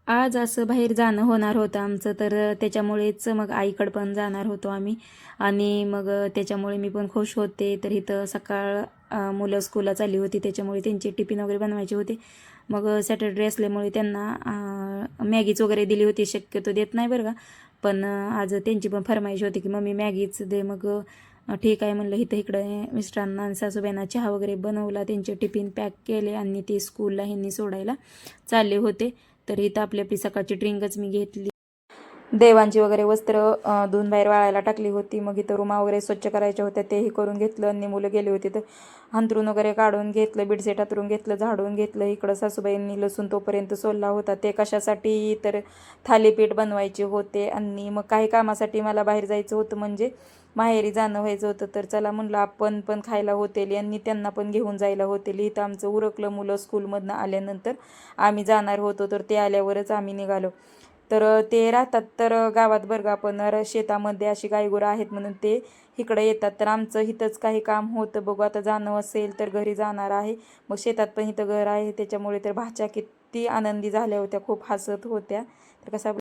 आज असं बाहेर जाणं होणार होतं आमचं, तर त्याच्यामुळेच मग आईकडं पण जाणार होतो आम्ही. आणि मग त्याच्यामुळे मी पण खुश होते. तर इथं सकाळ मुलं स्कूलला चालली होती, त्याच्यामुळे त्यांचे टिफिन वगैरे बनवायचे होते. मग सॅटर्डे असल्यामुळे त्यांना मॅगीच वगैरे दिली होती. शक्यतो देत नाही बरं का, पण आज त्यांची पण फरमाईश होती की मम्मी मॅगीच दे. मग ठीक आहे म्हणलं. इकडे मिस्टरांना आणि सासूबाईंना चहा वगैरे बनवला, त्यांचे टिफिन पॅक केले आणि ते स्कूलला ह्यांनी सोडायला चालले होते. तर इथं आपली आपली सकाळची ड्रिंकच मी घेतली. देवांची वगैरे वस्त्र धुवून बाहेर वाळायला टाकली होती. मग इथं रूमा वगैरे स्वच्छ करायच्या होत्या, तेही करून घेतलं. आणि मुलं गेली होती तर अंथरूण वगैरे काढून घेतलं, बेडशीट अंथरून घेतलं, झाडून घेतलं. इकडं सासूबाईंनी लसूण तोपर्यंत सोलला होता. ते कशासाठी, तर थालीपीठ बनवायचे होते. आणि मग काही कामासाठी मला बाहेर जायचं होतं, म्हणजे माहेरी जाणं व्हायचं होतं. तर चला म्हणलं आपण पण खायला होतेली आणि त्यांना पण घेऊन जायला होतेली. इथं आमचं उरकलं. मुलं स्कूलमधनं आल्यानंतर आम्ही जाणार होतो, तर ते आल्यावरच आम्ही निघालो. तर ते राहतात तर गावात बरं का, पण शेतामध्ये अशी गायगुरं आहेत म्हणून ते इकडे येतात. तर आमचं इथंच काही काम होतं, बघू आता जाणं असेल तर घरी जाणार आहे. मग शेतात पण इथं घर आहे, त्याच्यामुळे तर भाच्या किती आनंदी झाल्या होत्या, खूप हसत होत्या. तर कसा